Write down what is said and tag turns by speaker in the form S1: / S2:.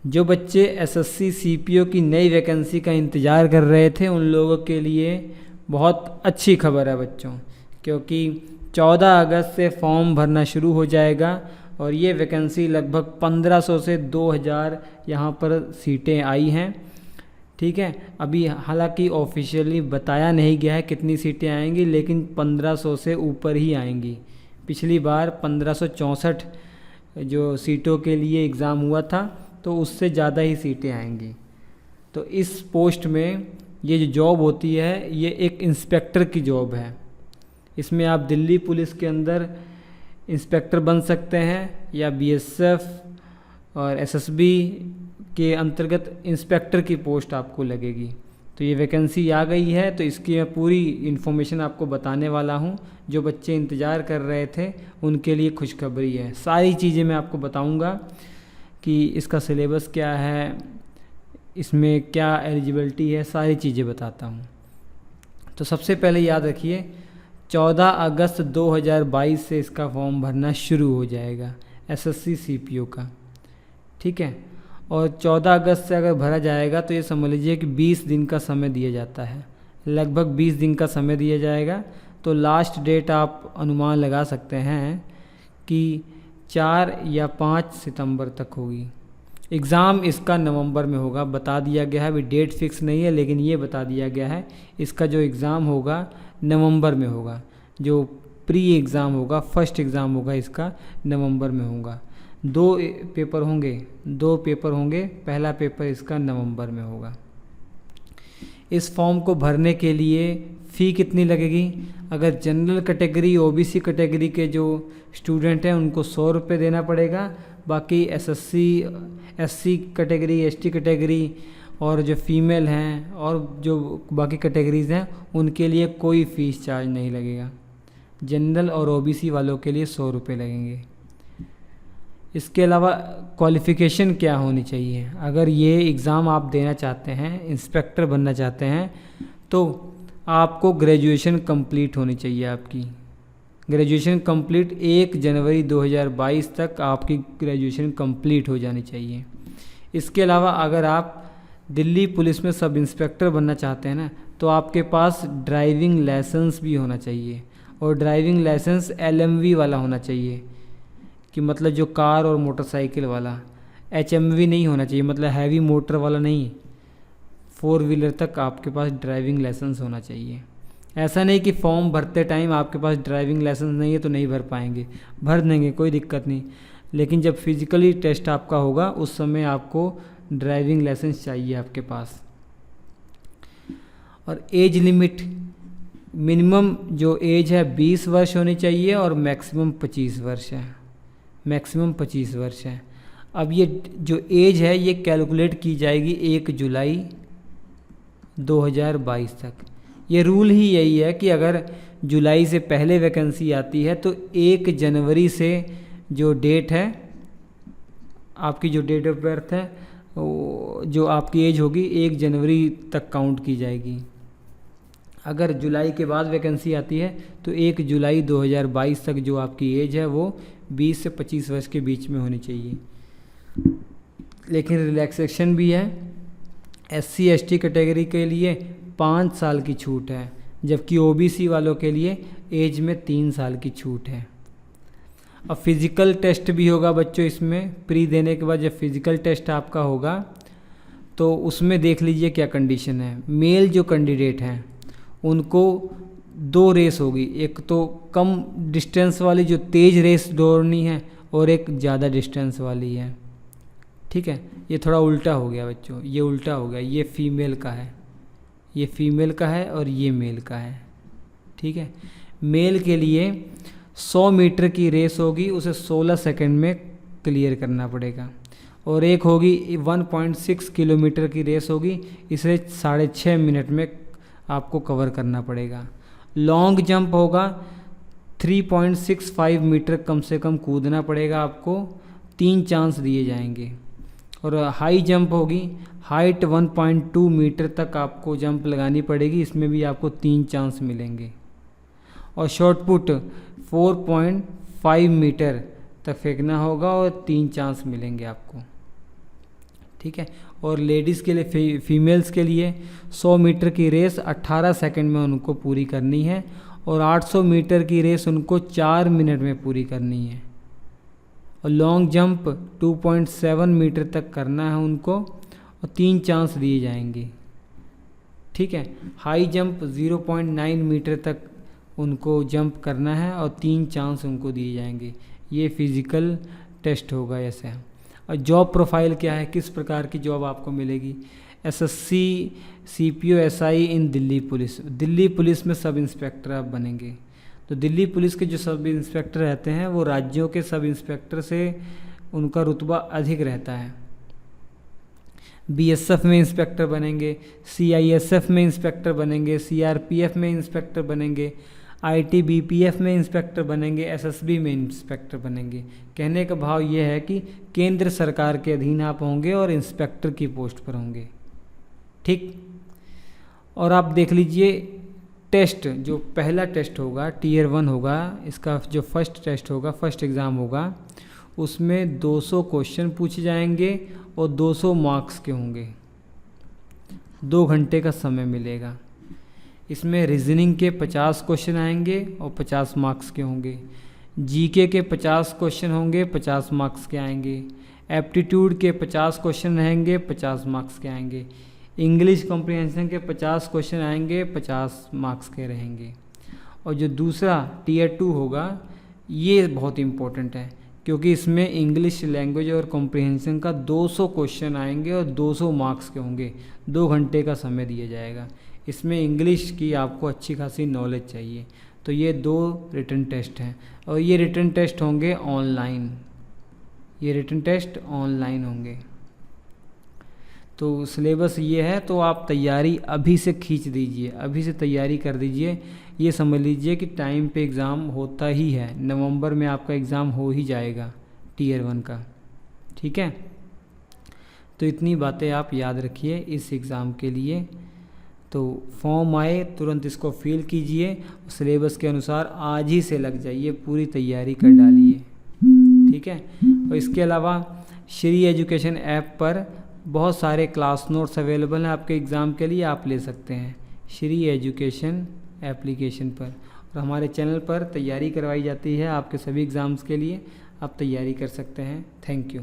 S1: जो बच्चे SSC CPO की नई वैकेंसी का इंतज़ार कर रहे थे उन लोगों के लिए बहुत अच्छी खबर है बच्चों, क्योंकि 14 अगस्त से फॉर्म भरना शुरू हो जाएगा और ये वैकेंसी लगभग 1500 से 2000 यहाँ पर सीटें आई हैं। ठीक है, अभी हालांकि ऑफिशियली बताया नहीं गया है कितनी सीटें आएंगी, लेकिन 1500 से ऊपर ही आएंगी। पिछली बार 1564 जो सीटों के लिए एग्ज़ाम हुआ था, तो उससे ज़्यादा ही सीटें आएंगी। तो इस पोस्ट में ये जो जॉब होती है ये एक इंस्पेक्टर की जॉब है। इसमें आप दिल्ली पुलिस के अंदर इंस्पेक्टर बन सकते हैं या बीएसएफ और एसएसबी के अंतर्गत इंस्पेक्टर की पोस्ट आपको लगेगी। तो ये वैकेंसी आ गई है, तो इसकी मैं पूरी इन्फॉर्मेशन आपको बताने वाला हूँ। जो बच्चे इंतज़ार कर रहे थे उनके लिए खुशखबरी है। सारी चीज़ें मैं आपको बताऊँगा कि इसका सिलेबस क्या है, इसमें क्या एलिजिबिलिटी है, सारी चीज़ें बताता हूँ। तो सबसे पहले याद रखिए 14 अगस्त 2022 से इसका फॉर्म भरना शुरू हो जाएगा एसएससी सीपीओ का। ठीक है, और 14 अगस्त से अगर भरा जाएगा तो ये समझ लीजिए कि 20 दिन का समय दिया जाता है, लगभग 20 दिन का समय दिया जाएगा। तो लास्ट डेट आप अनुमान लगा सकते हैं कि 4 या 5 सितंबर तक होगी। एग्ज़ाम इसका नवंबर में होगा, बता दिया गया है। अभी डेट फिक्स नहीं है, लेकिन ये बता दिया गया है इसका जो एग्ज़ाम होगा नवंबर में होगा। जो प्री एग्ज़ाम होगा, फर्स्ट एग्ज़ाम होगा इसका नवंबर में होगा। 2 पेपर होंगे, पहला पेपर इसका नवंबर में होगा। इस फॉर्म को भरने के लिए फ़ी कितनी लगेगी? अगर जनरल कैटेगरी ओबीसी कैटेगरी के जो स्टूडेंट हैं उनको 100 रुपये देना पड़ेगा। बाकी एससी कैटेगरी, एसटी कैटेगरी और जो फीमेल हैं और जो बाकी कैटेगरीज़ हैं उनके लिए कोई फ़ीस चार्ज नहीं लगेगा। जनरल और ओबीसी वालों के लिए 100 रुपये लगेंगे। इसके अलावा क्वालिफ़िकेशन क्या होनी चाहिए? अगर ये एग्ज़ाम आप देना चाहते हैं, इंस्पेक्टर बनना चाहते हैं, तो आपको ग्रेजुएशन कंप्लीट होनी चाहिए। आपकी ग्रेजुएशन कंप्लीट 1 जनवरी 2022 तक आपकी ग्रेजुएशन कंप्लीट हो जानी चाहिए। इसके अलावा अगर आप दिल्ली पुलिस में सब इंस्पेक्टर बनना चाहते हैं ना, तो आपके पास ड्राइविंग लाइसेंस भी होना चाहिए, और ड्राइविंग लाइसेंस एलएमवी वाला होना चाहिए, कि मतलब जो कार और मोटरसाइकिल वाला। एचएमवी नहीं होना चाहिए, मतलब हैवी मोटर वाला नहीं। 4 व्हीलर तक आपके पास ड्राइविंग लाइसेंस होना चाहिए। ऐसा नहीं कि फॉर्म भरते टाइम आपके पास ड्राइविंग लाइसेंस नहीं है तो नहीं भर पाएंगे, भर देंगे, कोई दिक्कत नहीं। लेकिन जब फिजिकली टेस्ट आपका होगा उस समय आपको ड्राइविंग लाइसेंस चाहिए आपके पास। और एज लिमिट, मिनिमम जो एज है 20 वर्ष होनी चाहिए और मैक्सिमम 25 वर्ष है। मैक्सिमम 25 वर्ष है। अब ये जो एज है ये कैलकुलेट की जाएगी 1 जुलाई 2022 तक। ये रूल ही यही है कि अगर जुलाई से पहले वैकेंसी आती है तो 1 जनवरी से जो डेट है आपकी, जो डेट ऑफ बर्थ है, जो आपकी एज होगी 1 जनवरी तक काउंट की जाएगी। अगर जुलाई के बाद वैकेंसी आती है तो 1 जुलाई 2022 तक जो आपकी एज है वो 20 से 25 वर्ष के बीच में होनी चाहिए। लेकिन रिलैक्सेशन भी है। एससी एसटी कैटेगरी के लिए 5 साल की छूट है, जबकि ओबीसी वालों के लिए एज में 3 साल की छूट है। अब फिज़िकल टेस्ट भी होगा बच्चों इसमें। प्री देने के बाद जब फिज़िकल टेस्ट आपका होगा तो उसमें देख लीजिए क्या कंडीशन है। मेल जो कैंडिडेट हैं उनको 2 रेस होगी, एक तो कम डिस्टेंस वाली जो तेज़ रेस दौड़नी है और एक ज़्यादा डिस्टेंस वाली है। ठीक है, ये थोड़ा उल्टा हो गया बच्चों, ये उल्टा हो गया। ये फीमेल का है, ये फीमेल का है और ये मेल का है। ठीक है, मेल के लिए 100 मीटर की रेस होगी, उसे 16 सेकंड में क्लियर करना पड़ेगा। और एक होगी 1.6 किलोमीटर की रेस होगी, इसे 6.5 मिनट में आपको कवर करना पड़ेगा। लॉन्ग जंप होगा, 3.65 मीटर कम से कम कूदना पड़ेगा आपको, 3 चांस दिए जाएंगे। और हाई जंप होगी, हाइट 1.2 मीटर तक आपको जंप लगानी पड़ेगी, इसमें भी आपको 3 चांस मिलेंगे। और शॉर्ट पुट 4.5 मीटर तक फेंकना होगा और 3 चांस मिलेंगे आपको। ठीक है। और लेडीज़ के लिए फीमेल्स के लिए 100 मीटर की रेस 18 सेकंड में उनको पूरी करनी है और 800 मीटर की रेस उनको 4 मिनट में पूरी करनी है। और लॉन्ग जंप 2.7 मीटर तक करना है उनको और 3 चांस दिए जाएंगे, ठीक है। हाई जंप 0.9 मीटर तक उनको जंप करना है और 3 चांस उनको दिए जाएंगे। ये फिज़िकल टेस्ट होगा ऐसे। और जॉब प्रोफाइल क्या है, किस प्रकार की जॉब आपको मिलेगी। एसएससी सीपीओ एसआई इन दिल्ली पुलिस, दिल्ली पुलिस में सब इंस्पेक्टर आप बनेंगे। तो दिल्ली पुलिस के जो सब इंस्पेक्टर रहते हैं वो राज्यों के सब इंस्पेक्टर से उनका रुतबा अधिक रहता है। बीएसएफ में इंस्पेक्टर बनेंगे, सीआईएसएफ में इंस्पेक्टर बनेंगे, सीआरपीएफ में इंस्पेक्टर बनेंगे, आईटीबीपीएफ में इंस्पेक्टर बनेंगे, एसएसबी में इंस्पेक्टर बनेंगे। कहने का भाव ये है कि केंद्र सरकार के अधीन आप होंगे और इंस्पेक्टर की पोस्ट पर होंगे, ठीक। और आप देख लीजिए टेस्ट, जो पहला टेस्ट होगा टीयर 1 होगा, इसका जो फर्स्ट टेस्ट होगा, फर्स्ट एग्ज़ाम होगा, उसमें 200 क्वेश्चन पूछे जाएंगे और 200 मार्क्स के होंगे। 2 घंटे का समय मिलेगा। इसमें रीजनिंग के 50 क्वेश्चन आएंगे और 50 मार्क्स के होंगे। जीके के 50 क्वेश्चन होंगे, 50 मार्क्स के आएंगे। एप्टीट्यूड के 50 क्वेश्चन रहेंगे, 50 मार्क्स के आएंगे। इंग्लिश कॉम्प्रिहेंशन के 50 क्वेश्चन आएंगे, 50 मार्क्स के रहेंगे। और जो दूसरा टीयर 2 होगा ये बहुत इम्पोर्टेंट है, क्योंकि इसमें इंग्लिश लैंग्वेज और कॉम्प्रिहेंशन का 200 क्वेश्चन आएंगे और 200 मार्क्स के होंगे। 2 घंटे का समय दिया जाएगा। इसमें इंग्लिश की आपको अच्छी खासी नॉलेज चाहिए। तो ये 2 रिटन टेस्ट हैं और ये रिटन टेस्ट होंगे ऑनलाइन, ये रिटन टेस्ट ऑनलाइन होंगे। तो सिलेबस ये है, तो आप तैयारी अभी से खींच दीजिए, अभी से तैयारी कर दीजिए। ये समझ लीजिए कि टाइम पे एग्ज़ाम होता ही है, नवंबर में आपका एग्ज़ाम हो ही जाएगा टीयर 1 का, ठीक है। तो इतनी बातें आप याद रखिए इस एग्ज़ाम के लिए। तो फॉर्म आए तुरंत इसको फिल कीजिए, सिलेबस के अनुसार आज ही से लग जाइए, पूरी तैयारी कर डालिए, ठीक है। और इसके अलावा श्री एजुकेशन ऐप पर बहुत सारे क्लास नोट्स अवेलेबल हैं आपके एग्ज़ाम के लिए, आप ले सकते हैं श्री एजुकेशन एप्लीकेशन पर। और हमारे चैनल पर तैयारी करवाई जाती है आपके सभी एग्ज़ाम्स के लिए, आप तैयारी कर सकते हैं। Thank you.